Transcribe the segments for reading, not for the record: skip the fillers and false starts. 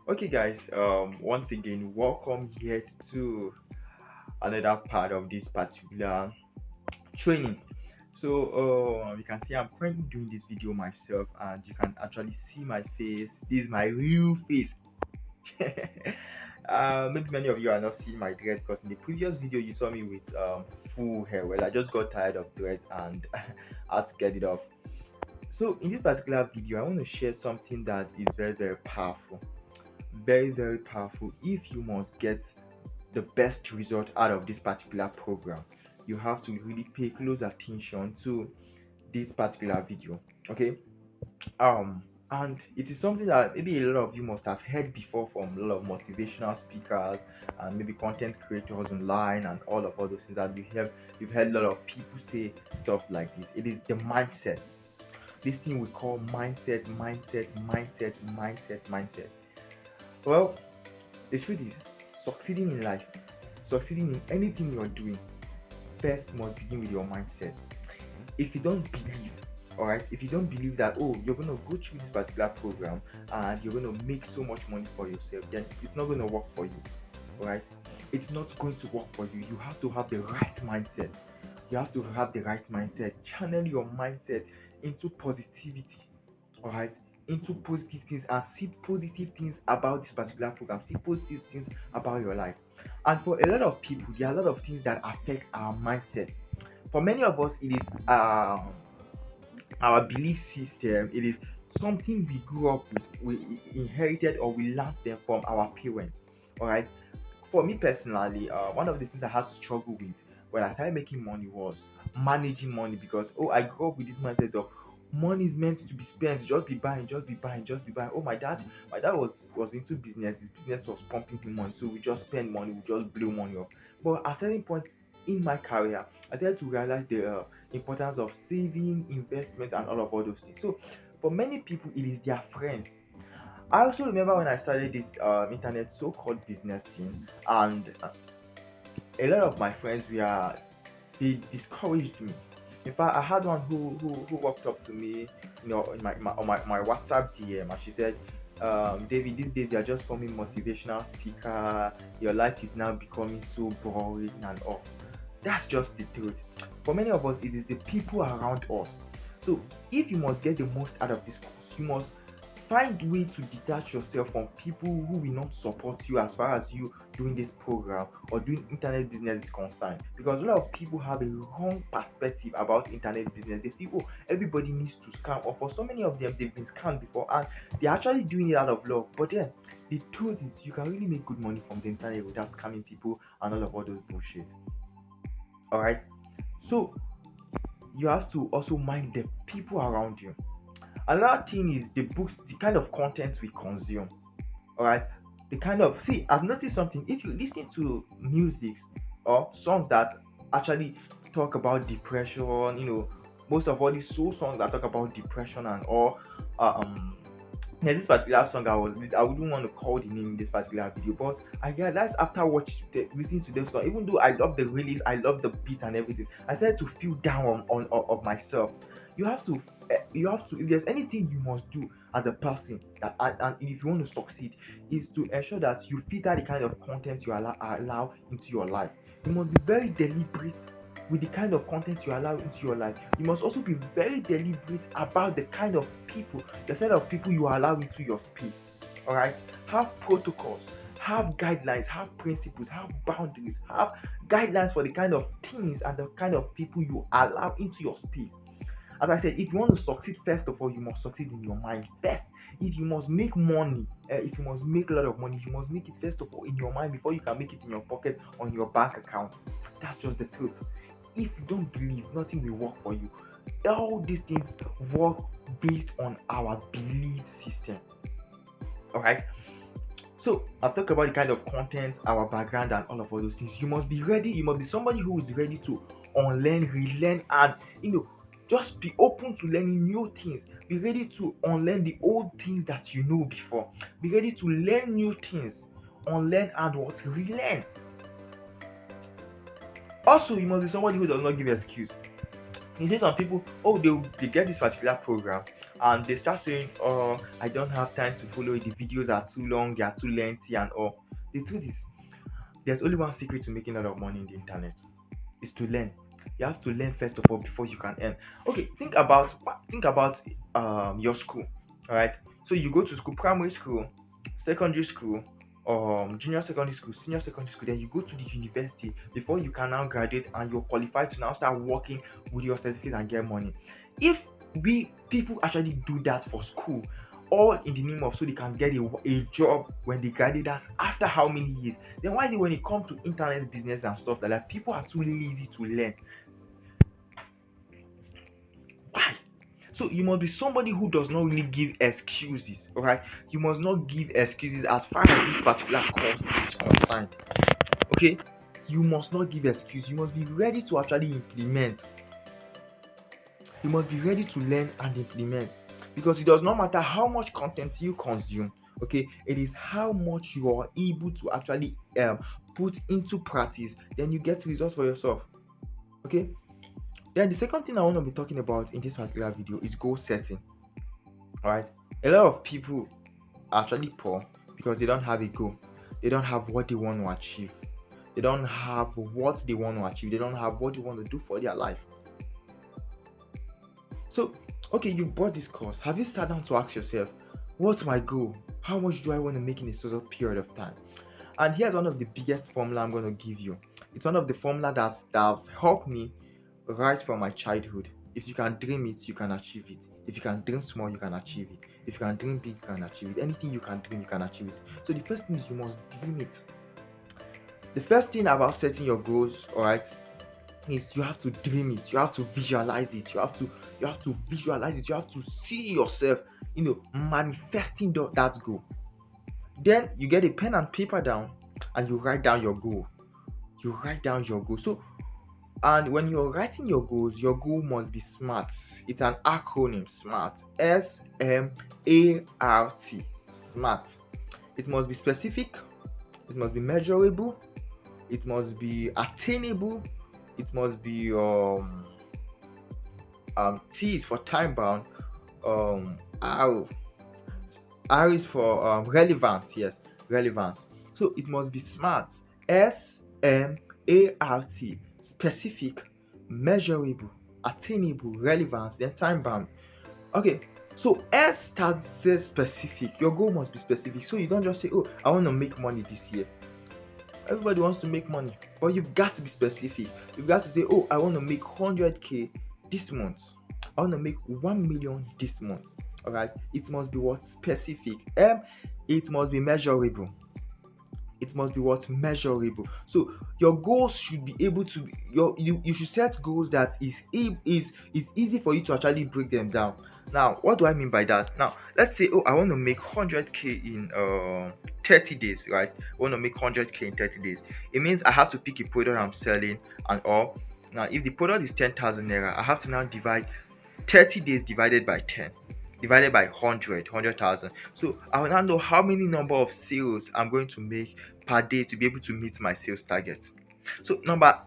Okay, guys. Once again, welcome here to another part of this particular training. So, you can see I'm currently doing this video myself, and you can actually see my face. This is my real face. Maybe many of you are not seeing my dread because in the previous video you saw me with full hair. Well, I just got tired of dreads and I had to get it off. So, in this particular video, I want to share something that is very, very powerful. Very, very powerful. If you must get the best result out of this particular program, you have to really pay close attention to this particular video. Okay. And it is something that maybe a lot of you must have heard before from a lot of motivational speakers and maybe content creators online and all those things that you've heard a lot of people say stuff like this. It is the mindset. This thing we call mindset. Well, the truth is, succeeding in life, succeeding in anything you're doing, first must begin with your mindset. If you don't believe, all right, if you don't believe that, oh, you're going to go through this particular program and you're going to make so much money for yourself, then it's not going to work for you, all right? It's not going to work for you. You have to have the right mindset. You have to have the right mindset. Channel your mindset into positivity, all right, into positive things and see positive things about this particular program. See positive things about your life. And for a lot of people, there are a lot of things that affect our mindset. For many of us, it is our belief system. It is something we grew up with, we inherited or we learned them from our parents. All right. For me personally, one of the things I had to struggle with when I started making money was managing money because I grew up with this mindset of money is meant to be spent, just be buying, just be buying, just be buying. Oh, my dad was into business. His business was pumping him money, so we just spend money, we just blow money off. But at certain point in my career, I started to realize the importance of saving, investment, and all those things. So for many people, it is their friends. I also remember when I started this internet so-called business thing, and a lot of my friends were they discouraged me. In fact, I had one who walked up to me, in my WhatsApp DM, and she said, David, these days you're just forming motivational speaker. Your life is now becoming so boring and all. That's just the truth. For many of us, it is the people around us. So if you must get the most out of this course, you must find way to detach yourself from people who will not support you as far as you doing this program or doing internet business is concerned. Because a lot of people have a wrong perspective about internet business. They think, oh, everybody needs to scam, or for so many of them, they've been scammed before and they're actually doing it out of love. But then the truth is, you can really make good money from the internet without scamming people and all those bullshit. All right. So you have to also mind the people around you. Another thing is the books, the kind of content we consume. All right, the kind of see. I've noticed something. If you listen to music or songs that actually talk about depression, most of all these soul songs that talk about depression and all, um, there's this particular song I wouldn't want to call the name in this particular video, but I realized after listening to this song, even though I love the release, I love the beat and everything, I started to feel down on of myself. You have to, if there's anything you must do as a person, and if you want to succeed, is to ensure that you filter the kind of content you allow into your life. You must be very deliberate with the kind of content you allow into your life. You must also be very deliberate about the kind of people, the set of people you allow into your space. All right, have protocols, have guidelines, have principles, have boundaries, have guidelines for the kind of things and the kind of people you allow into your space. As I said, if you want to succeed, first of all, you must succeed in your mind first. If you must make money, if you must make a lot of money, you must make it first of all in your mind before you can make it in your pocket on your bank account. That's just the truth. If you don't believe, nothing will work for you. All these things work based on our belief system. All right. So I've talked about the kind of content, our background, and all those things. You must be ready. You must be somebody who is ready to unlearn, relearn, and just be open to learning new things. Be ready to unlearn the old things that you know before. Be ready to learn new things, unlearn and what relearn. Also, you must be somebody who does not give excuse. You see some people, oh, they get this particular program, and they start saying, "Oh, I don't have time to follow it. The videos are too long, they are too lengthy, and all." The truth is, there's only one secret to making a lot of money in the internet: is to learn. You have to learn first of all before you can earn. Okay, think about your school. All right. So you go to school, primary school, secondary school, junior secondary school, senior secondary school. Then you go to the university before you can now graduate and you're qualified to now start working with your certificate and get money. If we people actually do that for school, all in the name of so they can get a job when they graduate, that after how many years, then why is it when it comes to internet business and stuff like that, people are too lazy to learn? Why? So you must be somebody who does not really give excuses. Alright, you must not give excuses as far as this particular course is concerned. Okay, you must not give excuse. You must be ready to actually implement. You must be ready to learn and implement, because it does not matter how much content you consume. Okay, it is how much you are able to actually put into practice, then you get results for yourself. Okay, then the second thing I want to be talking about in this particular video is goal setting. All right, a lot of people are actually poor because they don't have a goal. They don't have what they want to achieve. They don't have what they want to achieve. They don't have what they want to do for their life. So, okay, you bought this course. Have you sat down to ask yourself, what's my goal? How much do I want to make in a certain period of time? And here's one of the biggest formula I'm going to give you. It's one of the formula that have helped me right from my childhood. If you can dream it, you can achieve it. If you can dream small, you can achieve it. If you can dream big, you can achieve it. Anything you can dream, you can achieve it. So the first thing is you must dream it. The first thing about setting your goals, all right, is you have to dream it. You have to visualize it. You have to visualize it. You have to see yourself, manifesting that goal. Then you get a pen and paper down and you write down your goal. You write down your goal. So, and when you're writing your goals, your goal must be SMART. It's an acronym: SMART. SMART. SMART. It must be specific. It must be measurable. It must be attainable. It must be T is for time bound. R is for relevance. Yes, relevance. So it must be SMART. SMART. Specific, measurable, attainable, relevance, then time bound. Okay. So S starts says specific. Your goal must be specific. So you don't just say, "Oh, I want to make money this year." Everybody wants to make money, but you've got to be specific. You've got to say, "Oh, I want to make 100K this month. I want to make 1 million this month." All right, it must be what specific. It must be measurable. It must be what measurable. So your goals should be able to you should set goals that is easy for you to actually break them down. Now, what do I mean by that? Now, let's say, "Oh, I want to make 100K in 30 days," right? I want to make 100K in 30 days. It means I have to pick a product I'm selling and all. Now, if the product is 10,000 naira, I have to now divide 30 days divided by 10, divided by 100,000. So I will now know how many number of sales I'm going to make per day to be able to meet my sales target. So number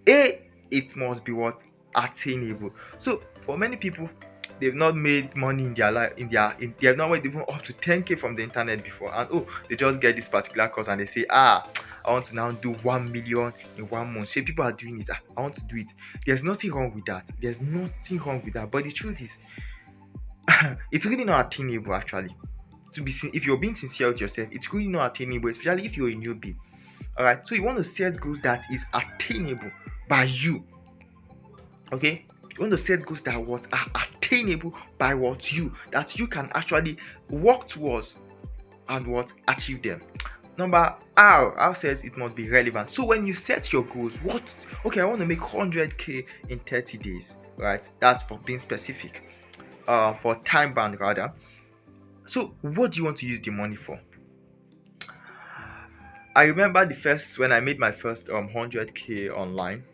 A, it must be what? Attainable. So for many people, they've not made money in their life, they have not made even up to 10K from the internet before, and they just get this particular course and they say, I want to now do 1 million in 1 month. So people are doing it. I want to do it. There's nothing wrong with that. There's nothing wrong with that. But the truth is, it's really not attainable actually. If you're being sincere with yourself, it's really not attainable, especially if you're a newbie. All right. So you want to set goals that is attainable by you. Okay. You want to set goals that what are attainable by that you can actually work towards and what achieve them. Number R says it must be relevant. So when you set your goals, I want to make 100K in 30 days, right? That's for being specific. For time bound rather. So what do you want to use the money for? I remember when I made my first 100K online,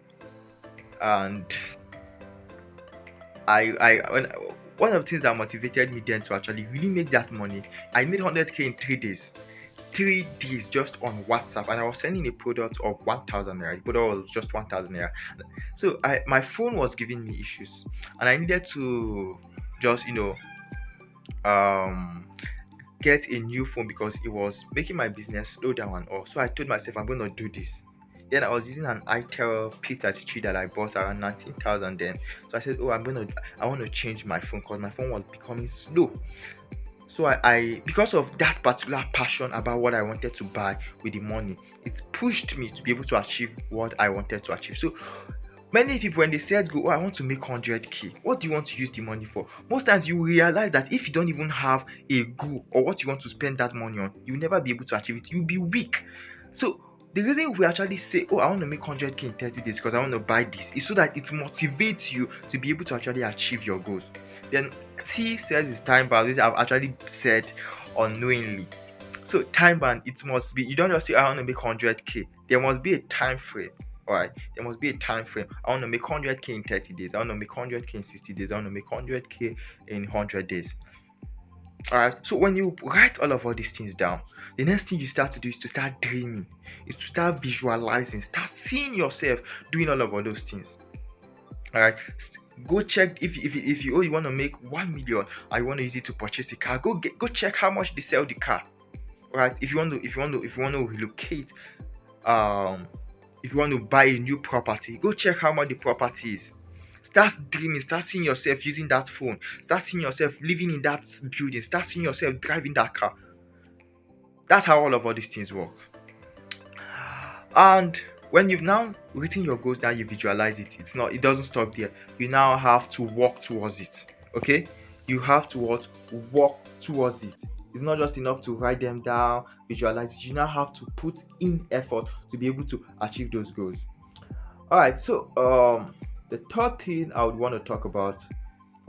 and one of the things that motivated me then to actually really make that money, I made 100K in 3 days. 3 days just on WhatsApp, and I was sending a product of 1,000 naira. The product was just 1,000 naira. So my phone was giving me issues, and I needed to just um get a new phone because it was making my business slow down and all. So I told myself I'm gonna do this. Then I was using an Itel P33 that I bought around 19,000 then. So I said, oh, I want to change my phone because my phone was becoming slow. So I because of that particular passion about what I wanted to buy with the money, it pushed me to be able to achieve what I wanted to achieve. So many people, when they said go, oh, I want to make 100k, what do you want to use the money for? Most times you realize that if you don't even have a goal or what you want to spend that money on, you'll never be able to achieve it. You'll be weak. So the reason we actually say, oh, I want to make 100k in 30 days because I want to buy this, is so that it motivates you to be able to actually achieve your goals. Then T says it's time bound. This I've actually said unknowingly. So time bound, it must be, you don't just say I want to make 100k. There must be a time frame. Alright, there must be a time frame. I want to make 100k in 30 days. I want to make 100k in 60 days. I want to make 100k in 100 days. Alright, so when you write all these things down, the next thing you start to do is to start dreaming, is to start visualizing, start seeing yourself doing all those things. Alright, go check if you, oh, you want to make 1 million, I want to use it to purchase a car. Go check how much they sell the car. Right, if you want to relocate, um if you want to buy a new property, go check how much the property is. Start dreaming, start seeing yourself using that phone, start seeing yourself living in that building, start seeing yourself driving that car. That's how all these things work. And when you've now written your goals down, you visualize it. It doesn't stop there. You now have to work towards it. Okay, you have to walk towards it. It's not just enough to write them down, visualize it. You now have to put in effort to be able to achieve those goals. All right, so the third thing I would want to talk about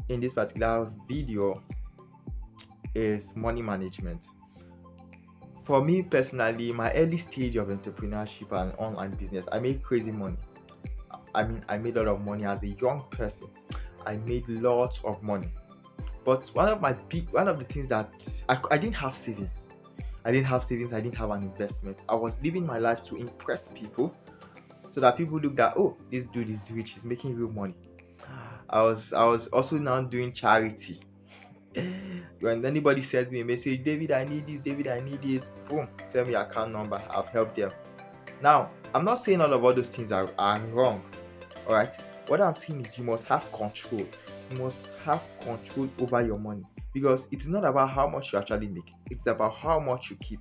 in this particular video is money management. For me personally, my early stage of entrepreneurship and online business, I made crazy money. I mean, I made a lot of money as a young person. I made lots of money. But one of the things that I didn't have savings. I didn't have savings. I didn't have an investment. I was living my life to impress people, so that people looked at, oh, this dude is rich. He's making real money. I was also now doing charity. When anybody sends me a message, David, I need this. David, I need this. Boom, send me your account number. I've helped them. Now, I'm not saying all those things are wrong. All right. What I'm saying is you must have control. You must have control over your money, because it's not about how much you actually make. It's about how much you keep.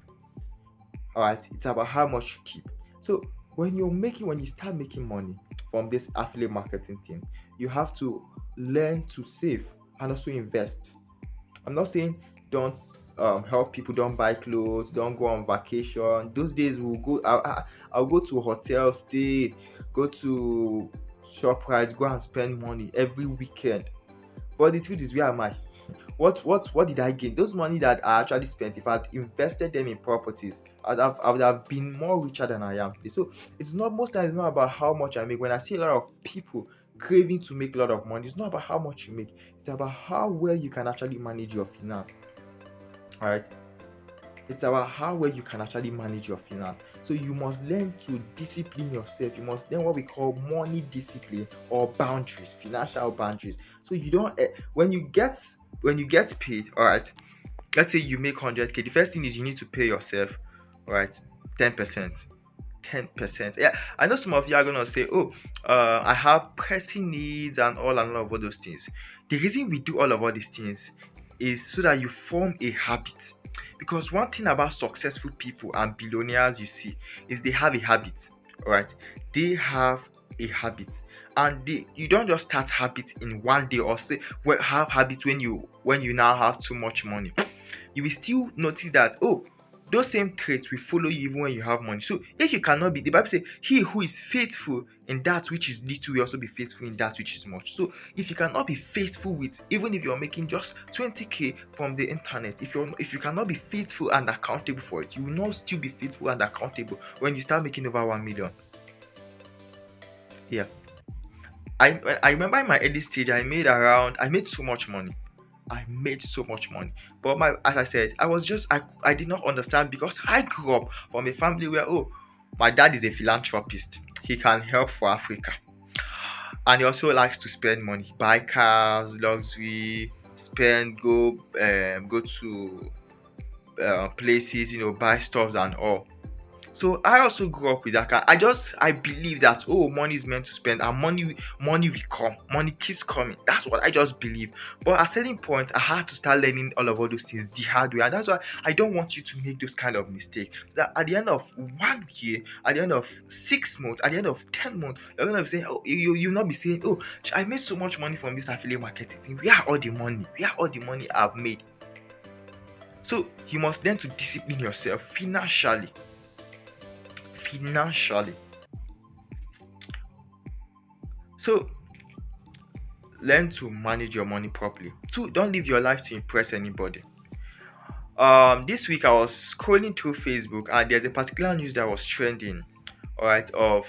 All right. It's about how much you keep. So when you start making money from this affiliate marketing thing, you have to learn to save and also invest. I'm not saying don't help people, don't buy clothes, don't go on vacation. Those days we'll go. I'll go to a hotel, stay, go to Shoprite, go and spend money every weekend. But the truth is, where am I? What did I gain? Those money that I actually spent, if I'd invested them in properties, I would have been more richer than I am today. So it's not, most times it's not about how much I make. When I see a lot of people craving to make a lot of money, it's not about how much you make. It's about how well you can actually manage your finance. All right. It's about how well you can actually manage your finance. So you must learn to discipline yourself. You must learn what we call money discipline or boundaries, financial boundaries. So you don't when you get paid, all right. Let's say you make 100k. The first thing is you need to pay yourself, all right, 10%. 10%. Yeah, I know some of you are gonna say, oh, I have pressing needs and all of those things. The reason we do all these things is so that you form a habit. Because one thing about successful people and billionaires you see is they have a habit. All right, they have a habit, and you don't just start habits in one day, or say have habits when you now have too much money. You will still notice that, oh, those same traits will follow you even when you have money. So if you cannot be, the Bible says, he who is faithful in that which is little will also be faithful in that which is much. So if you cannot be faithful with, even if you're making just 20k from the internet, if you cannot be faithful and accountable for it, you will not still be faithful and accountable when you start making over 1 million. Yeah. I remember in my early stage, I made so much money. I made so much money. But as I said, I did not understand, because I grew up from a family where, oh, my dad is a philanthropist. He can help for Africa. And he also likes to spend money, buy cars, luxury, spend, go to places, buy stuffs and all. So I also grew up with that kind. I believe that, oh, money is meant to spend, and money will come. Money keeps coming. That's what I just believe. But at certain point, I had to start learning all those things the hard way, and that's why I don't want you to make those kind of mistakes. That at the end of 1 year, at the end of 6 months, at the end of 10 months, you're gonna be saying, oh, you'll not be saying, oh, I made so much money from this affiliate marketing thing. Where are all the money? Where are all the money I've made? So you must learn to discipline yourself financially. Financially. So learn to manage your money properly. Two, don't live your life to impress anybody. This week I was scrolling through Facebook, and there's a particular news that was trending, all right, of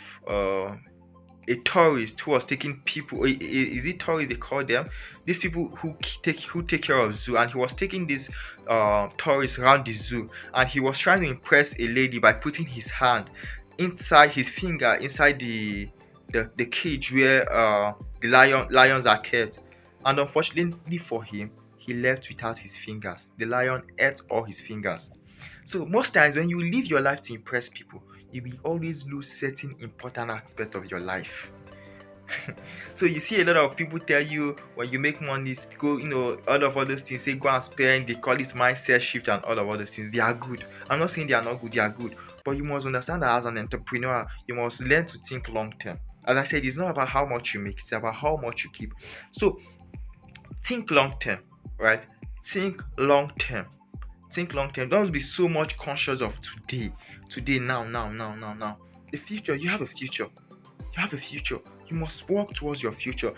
a tourist who was taking people. Is it tourists they call them? These people who take care of zoo, and he was taking this tourists around the zoo, and he was trying to impress a lady by putting his hand inside his finger inside the cage where the lions are kept, and unfortunately for him, he left without his fingers. The lion ate all his fingers. So most times when you live your life to impress people, you will always lose certain important aspect of your life. So you see a lot of people tell you when you make money, go, all of all those things, say go and spend. They call it mindset shift and all of all those things. They are good. I'm not saying they are not good, they are good. But you must understand that as an entrepreneur, you must learn to think long term. As I said, it's not about how much you make, it's about how much you keep. So think long term, right? Think long term. Think long term. Don't be so much conscious of today. Today, now. The future, you have a future. You have a future. You must work towards your future.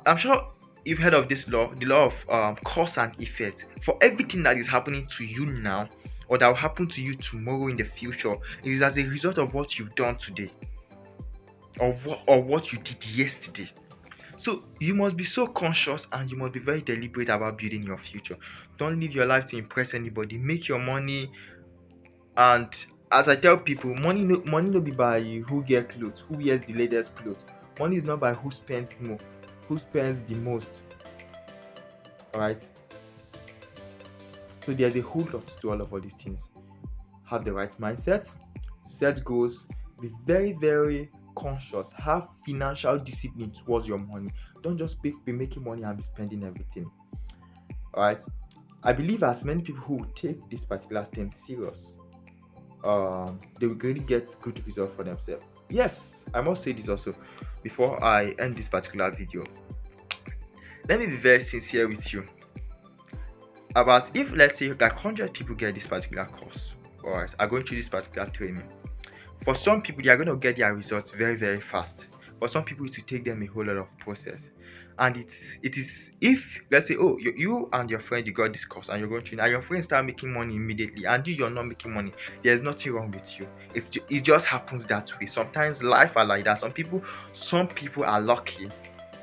I'm sure you've heard of this law, the law of cause and effect. For everything that is happening to you now, or that will happen to you tomorrow in the future, it is as a result of what you've done today, or what you did yesterday. So you must be so conscious, and you must be very deliberate about building your future. Don't live your life to impress anybody. Make your money, and as I tell people, money no be by who get clothes, who wears the latest clothes. Money is not by who spends more, who spends the most. Alright. So there's a whole lot to all these things. Have the right mindset, set goals, be very, very conscious, have financial discipline towards your money. Don't just be making money and be spending everything. Alright. I believe as many people who take this particular thing serious, they will really get good results for themselves. Yes, I must say this also before I end this particular video. Let me be very sincere with you. About, if let's say like 100 people get this particular course, or are going through this particular training, for some people they are going to get their results very, very fast. For some people it will take them a whole lot of process. And it is, if let's say, oh, you and your friend, you got this course and you're going to, and your friend start making money immediately, and you're not making money, there's nothing wrong with you. It just happens that way. Sometimes life are like that. Some people are lucky.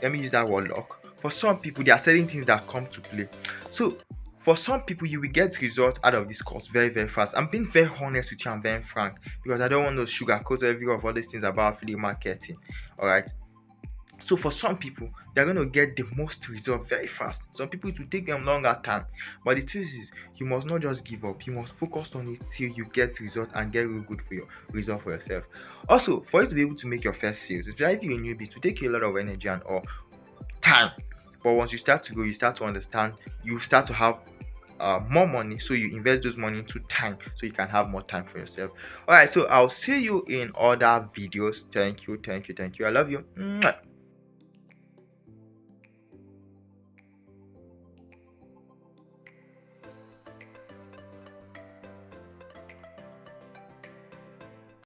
Let me use that word, luck. For some people, there are certain things that come to play. So for some people, you will get results out of this course very, very fast. I'm being very honest with you and very frank, because I don't want to sugarcoat every of all these things about affiliate marketing. All right. So for some people, they're going to get the most result very fast. Some people it will take them longer time. But the truth is, you must not just give up. You must focus on it till you get result and get real good for your result for yourself. Also, for you to be able to make your first sales, especially if you're a newbie, it will take you a lot of energy and all time. But once you start to go, you start to understand, you start to have more money, so you invest those money into time so you can have more time for yourself. All right, so I'll see you in other videos. Thank you. I love you. Mwah.